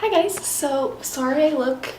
Hi guys, so sorry I look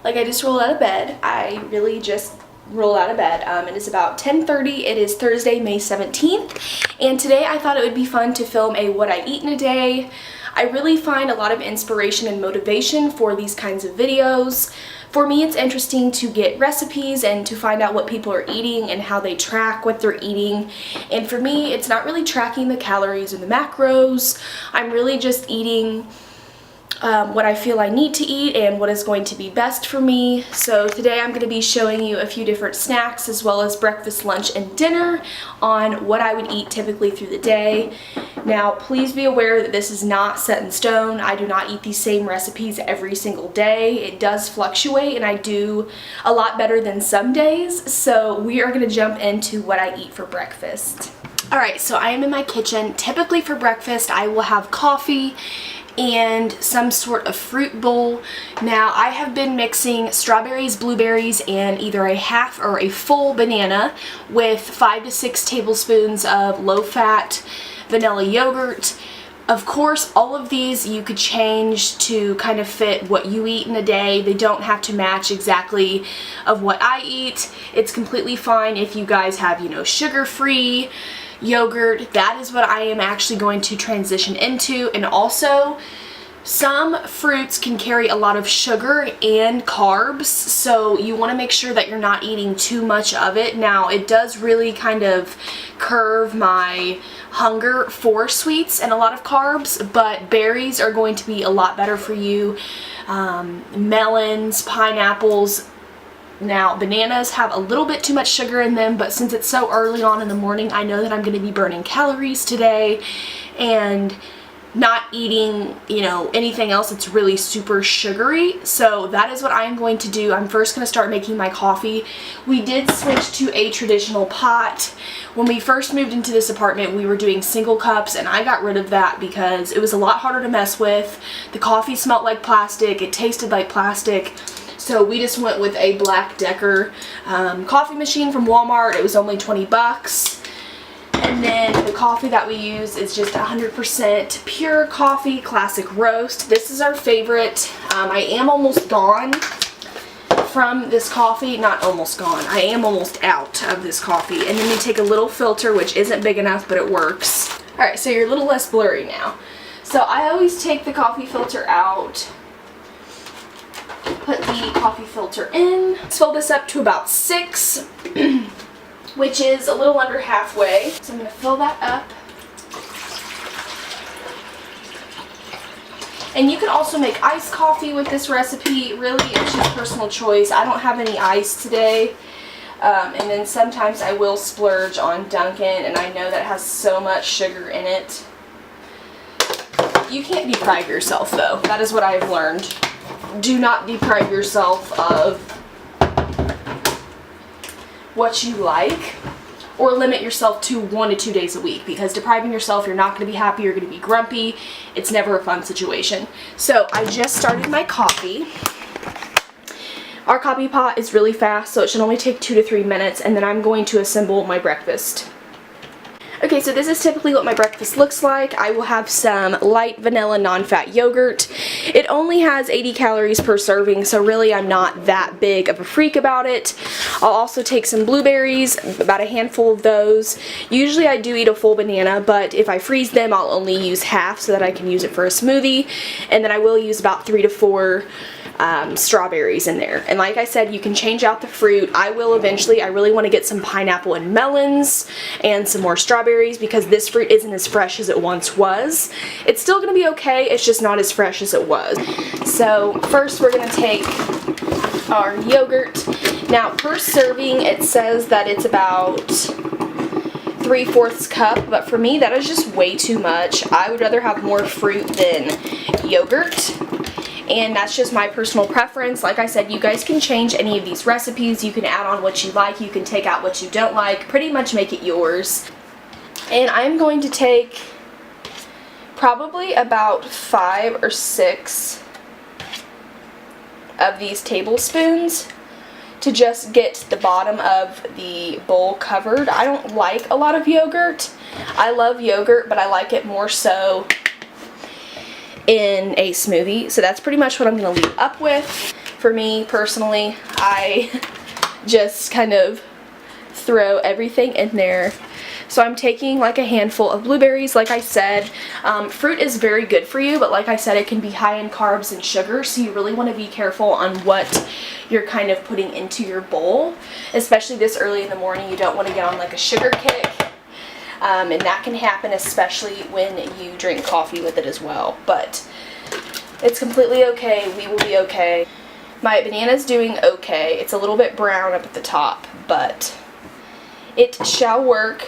like I just rolled out of bed. I really just rolled out of bed. It is about 10:30. It is Thursday, May 17th, and today I thought it would be fun to film a what I eat in a day. I really find a lot of inspiration and motivation for these kinds of videos. For me, it's interesting to get recipes and to find out what people are eating and how they track what they're eating. And for me, it's not really tracking the calories or the macros. I'm really just eating what I feel I need to eat and what is going to be best for me. So today I'm going to be showing you a few different snacks as well as breakfast, lunch, and dinner on what I would eat typically through the day. Now please be aware that this is not set in stone. I do not eat these same recipes every single day. It does fluctuate and I do a lot better than some days. So we are going to jump into what I eat for breakfast. Alright, so I am in my kitchen. Typically for breakfast I will have coffee and some sort of fruit bowl. Now I have been mixing strawberries, blueberries, and either a half or a full banana with 5 to 6 tablespoons of low-fat vanilla yogurt. Of course, all of these you could change to kind of fit what you eat in a day. They don't have to match exactly of what I eat. It's completely fine if you guys have, sugar-free yogurt. That is what I am actually going to transition into. And also, some fruits can carry a lot of sugar and carbs, so you want to make sure that you're not eating too much of it. Now, it does really kind of curve my hunger for sweets and a lot of carbs, but berries are going to be a lot better for you. Melons, pineapples. Now, bananas have a little bit too much sugar in them, but since it's so early on in the morning, I know that I'm going to be burning calories today and not eating, anything else that's really super sugary. So that is what I'm going to do. I'm first going to start making my coffee. We did switch to a traditional pot. When we first moved into this apartment, we were doing single cups, and I got rid of that because it was a lot harder to mess with. The coffee smelled like plastic. It tasted like plastic. So we just went with a Black Decker coffee machine from Walmart. It was only 20 bucks. And then the coffee that we use is just 100% pure coffee, classic roast. This is our favorite. I am almost gone from this coffee. Not almost gone. I am almost out of this coffee. And then you take a little filter, which isn't big enough, but it works. Alright, so you're a little less blurry now. So I always take the coffee filter out. Put the coffee filter in. Let's fill this up to about 6, which is a little under halfway. So I'm going to fill that up. And you can also make iced coffee with this recipe. Really, it's just personal choice. I don't have any ice today. And then sometimes I will splurge on Dunkin', and I know that has so much sugar in it. You can't deprive yourself, though. That is what I've learned. Do not deprive yourself of what you like, or limit yourself to 1 to 2 days a week, because depriving yourself, you're not going to be happy, you're going to be grumpy. It's never a fun situation. So I just started my coffee. Our coffee pot is really fast, so it should only take 2 to 3 minutes, and then I'm going to assemble my breakfast. Okay, so this is typically what my breakfast looks like. I will have some light vanilla non-fat yogurt. It only has 80 calories per serving, so really I'm not that big of a freak about it. I'll also take some blueberries, about a handful of those. Usually I do eat a full banana, but if I freeze them, I'll only use half so that I can use it for a smoothie. And then I will use about 3 to 4 strawberries in there. And like I said, you can change out the fruit. I will eventually. I really want to get some pineapple and melons and some more strawberries because this fruit isn't as fresh as it once was. It's still going to be okay, it's just not as fresh as it was. So first we're going to take our yogurt. Now per serving it says that it's about 3/4 cup, but for me that is just way too much. I would rather have more fruit than yogurt. And that's just my personal preference. Like I said, you guys can change any of these recipes. You can add on what you like. You can take out what you don't like. Pretty much make it yours. And I'm going to take probably about 5 or 6 of these tablespoons to just get the bottom of the bowl covered. I don't like a lot of yogurt. I love yogurt, but I like it more so in a smoothie. So that's pretty much what I'm going to leave up with. For me personally, I just kind of throw everything in there. So I'm taking like a handful of blueberries, like I said. Fruit is very good for you, but like I said, it can be high in carbs and sugar, so you really want to be careful on what you're kind of putting into your bowl. Especially this early in the morning, you don't want to get on like a sugar kick. And that can happen especially when you drink coffee with it as well. But it's completely okay. We will be okay. My banana's doing okay. It's a little bit brown up at the top, but it shall work.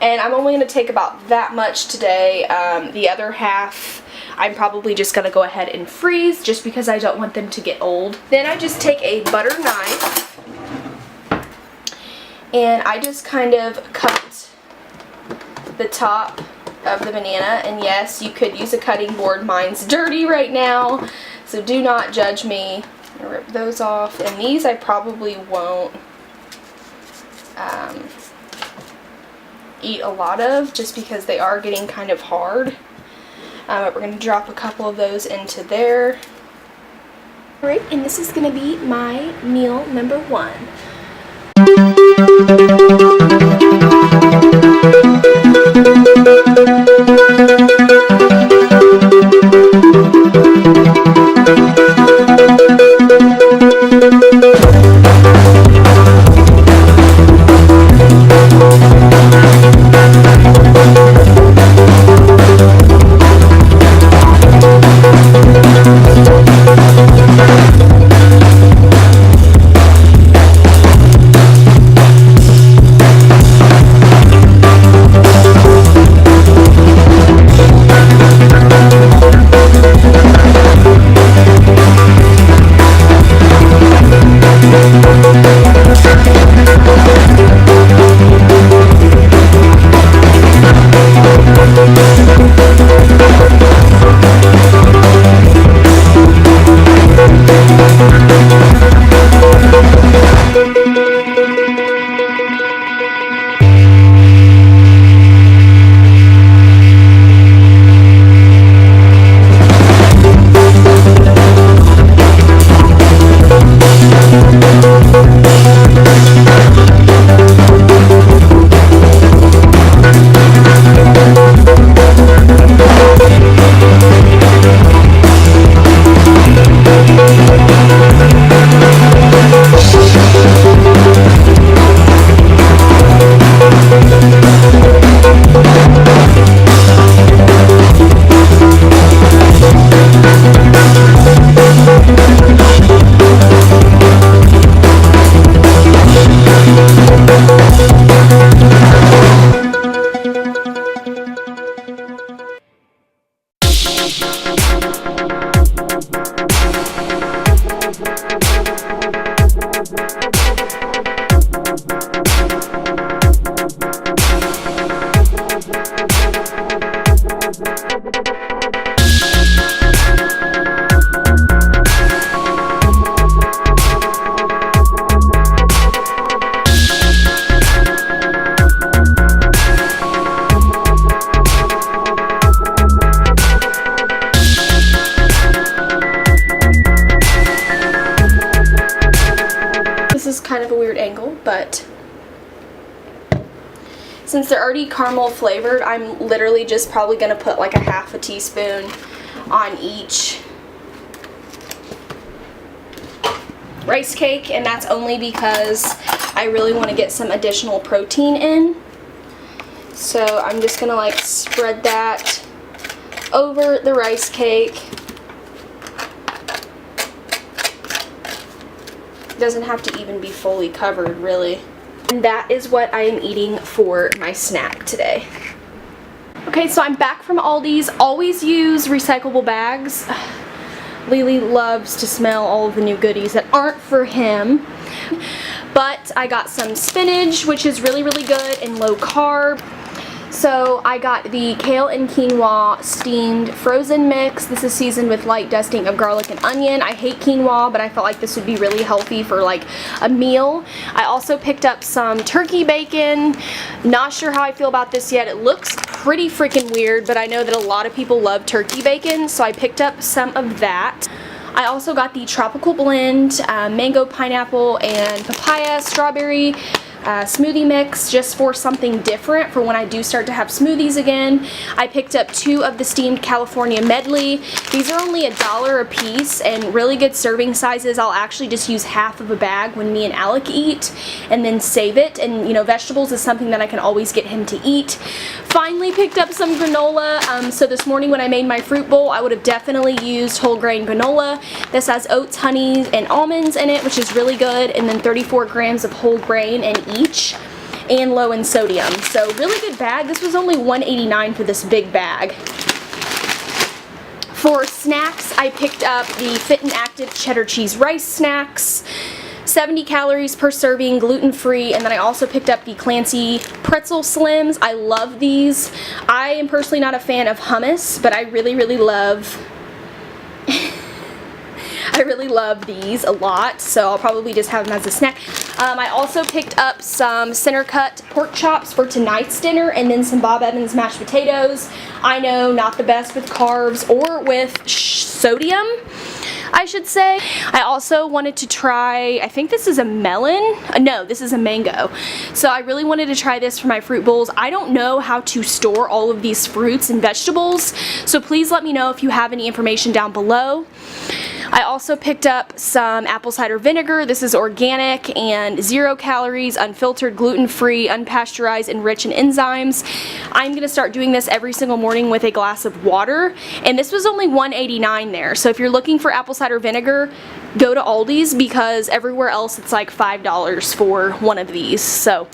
And I'm only going to take about that much today. The other half I'm probably just going to go ahead and freeze just because I don't want them to get old. Then I just take a butter knife and I just kind of cut the top of the banana. And yes, you could use a cutting board. Mine's dirty right now, so do not judge me. I'm going to rip those off. And these I probably won't eat a lot of just because they are getting kind of hard. But we're going to drop a couple of those into there. Alright, and this is going to be my meal number 1. Kind of a weird angle, but since they're already caramel flavored, I'm literally just probably going to put like a half a teaspoon on each rice cake, and that's only because I really want to get some additional protein in. So I'm just going to like spread that over the rice cake. Doesn't have to even be fully covered, really. And that is what I am eating for my snack today. Okay, so I'm back from Aldi's. Always use recyclable bags. Lily loves to smell all of the new goodies that aren't for him. But I got some spinach, which is really, really good and low carb. So I got the kale and quinoa steamed frozen mix. This is seasoned with light dusting of garlic and onion. I hate quinoa, but I felt like this would be really healthy for like a meal. I also picked up some turkey bacon. Not sure how I feel about this yet. It looks pretty freaking weird, but I know that a lot of people love turkey bacon, so I picked up some of that. I also got the tropical blend, mango, pineapple, and papaya, strawberry smoothie mix, just for something different for when I do start to have smoothies again. I picked up 2 of the steamed California medley. These are only $1 a piece and really good serving sizes. I'll actually just use half of a bag when me and Alec eat and then save it. And you know, vegetables is something that I can always get him to eat. Finally picked up some granola. So this morning when I made my fruit bowl, I would have definitely used whole grain granola. This has oats, honey, and almonds in it, which is really good, and then 34 grams of whole grain in each, and low in sodium. So really good bag. This was only $1.89 for this big bag. For snacks, I picked up the Fit and Active cheddar cheese rice snacks. 70 calories per serving, gluten-free, and then I also picked up the Clancy pretzel slims. I love these. I am personally not a fan of hummus, but I really love these a lot, so I'll probably just have them as a snack. I also picked up some center cut pork chops for tonight's dinner, and then some Bob Evans mashed potatoes. I know, not the best with carbs or with sodium, I should say. I also wanted to try, I think this is a melon. No, this is a mango. So I really wanted to try this for my fruit bowls. I don't know how to store all of these fruits and vegetables, so please let me know if you have any information down below. I also picked up some apple cider vinegar. This is organic and 0 calories, unfiltered, gluten-free, unpasteurized, and rich in enzymes. I'm going to start doing this every single morning with a glass of water, and this was only $1.89 there. So if you're looking for apple cider vinegar, go to Aldi's, because everywhere else it's like $5 for one of these. So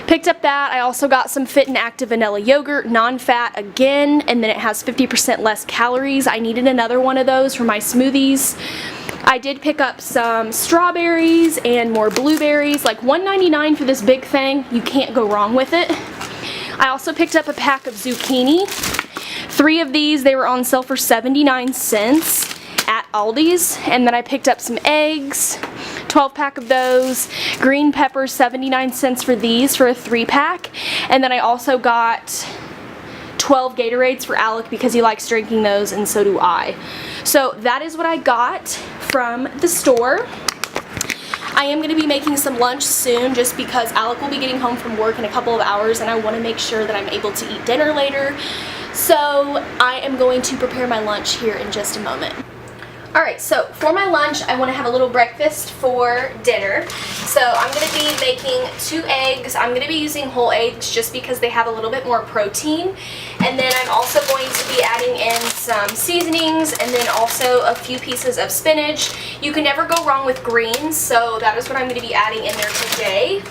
picked up that. I also got some Fit and Active vanilla yogurt, non-fat again, and then it has 50% less calories. I needed another one of those for my smoothies. I did pick up some strawberries and more blueberries, like $1.99 for this big thing. You can't go wrong with it. I also picked up a pack of zucchini. 3 of these, they were on sale for 79 cents at Aldi's. And then I picked up some eggs, 12 pack of those, green peppers, 79 cents for these for a 3-pack. And then I also got 12 Gatorades for Alec because he likes drinking those, and so do I. So that is what I got from the store. I am going to be making some lunch soon, just because Alec will be getting home from work in a couple of hours and I want to make sure that I'm able to eat dinner later. So I am going to prepare my lunch here in just a moment. Alright, so for my lunch, I want to have a little breakfast for dinner. So I'm going to be making 2 eggs. I'm going to be using whole eggs just because they have a little bit more protein. And then I'm also going to be adding in some seasonings, and then also a few pieces of spinach. You can never go wrong with greens, so that is what I'm going to be adding in there today.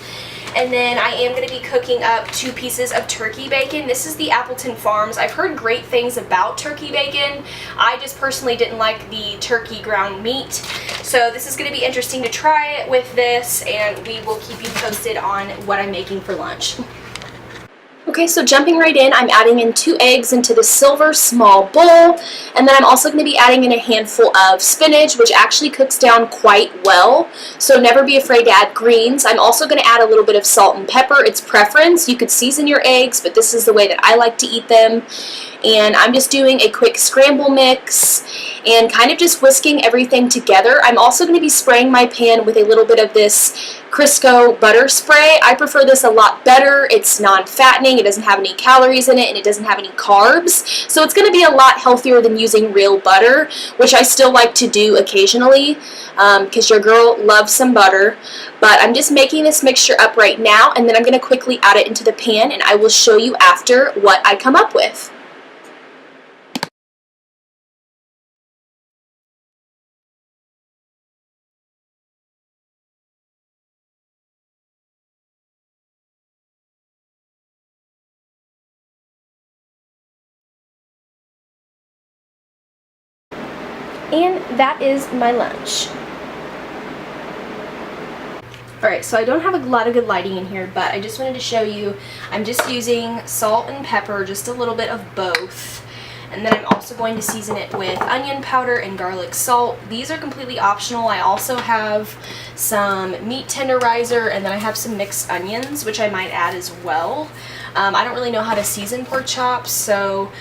And then I am going to be cooking up 2 pieces of turkey bacon. This is the Appleton Farms. I've heard great things about turkey bacon. I just personally didn't like the turkey ground meat. So this is going to be interesting to try it with this, and we will keep you posted on what I'm making for lunch. Okay, so jumping right in, I'm adding in 2 eggs into the silver small bowl, and then I'm also going to be adding in a handful of spinach, which actually cooks down quite well, so never be afraid to add greens. I'm also going to add a little bit of salt and pepper. It's preference. You could season your eggs, but this is the way that I like to eat them. And I'm just doing a quick scramble mix and kind of just whisking everything together. I'm also going to be spraying my pan with a little bit of this Crisco butter spray. I prefer this a lot better. It's non-fattening, it doesn't have any calories in it, and it doesn't have any carbs. So it's going to be a lot healthier than using real butter, which I still like to do occasionally because your girl loves some butter. But I'm just making this mixture up right now, and then I'm going to quickly add it into the pan, and I will show you after what I come up with. And that is my lunch. Alright, so I don't have a lot of good lighting in here, but I just wanted to show you, I'm just using salt and pepper, just a little bit of both. And then I'm also going to season it with onion powder and garlic salt. These are completely optional. I also have some meat tenderizer, and then I have some mixed onions, which I might add as well. I don't really know how to season pork chops, so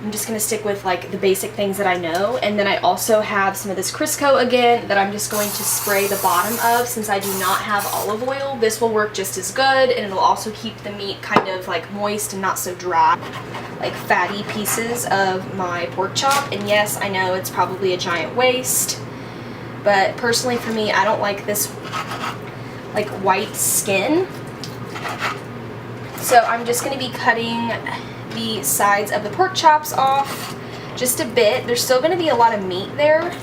I'm just going to stick with like the basic things that I know. And then I also have some of this Crisco again that I'm just going to spray the bottom of, since I do not have olive oil. This will work just as good, and it'll also keep the meat kind of like moist and not so dry. Like fatty pieces of my pork chop. And yes, I know it's probably a giant waste, but personally for me, I don't like this like white skin. So I'm just going to be cutting the sides of the pork chops off just a bit. There's still going to be a lot of meat there,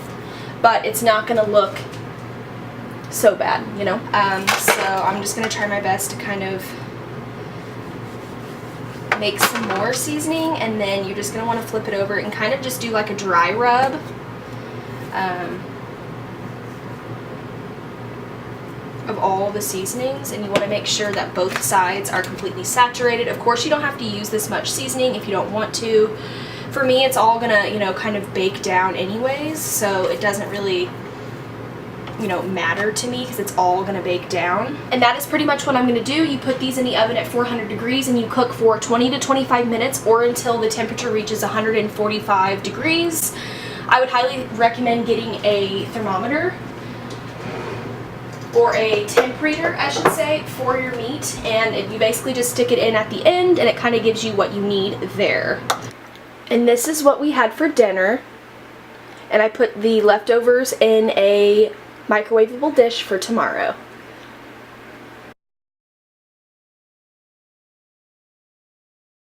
but it's not going to look so bad, you know. So I'm just going to try my best to kind of make some more seasoning, and then you're just going to want to flip it over and kind of just do like a dry rub. Of all the seasonings, and you want to make sure that both sides are completely saturated. Of course, you don't have to use this much seasoning if you don't want to. For me, it's all gonna, you know, kind of bake down anyways, so it doesn't really, you know, matter to me because it's all gonna bake down. And that is pretty much what I'm gonna do. You put these in the oven at 400 degrees and you cook for 20 to 25 minutes or until the temperature reaches 145 degrees. I would highly recommend getting a thermometer, or a temp reader, I should say, for your meat, and you basically just stick it in at the end and it kind of gives you what you need there. And this is what we had for dinner, and I put the leftovers in a microwavable dish for tomorrow.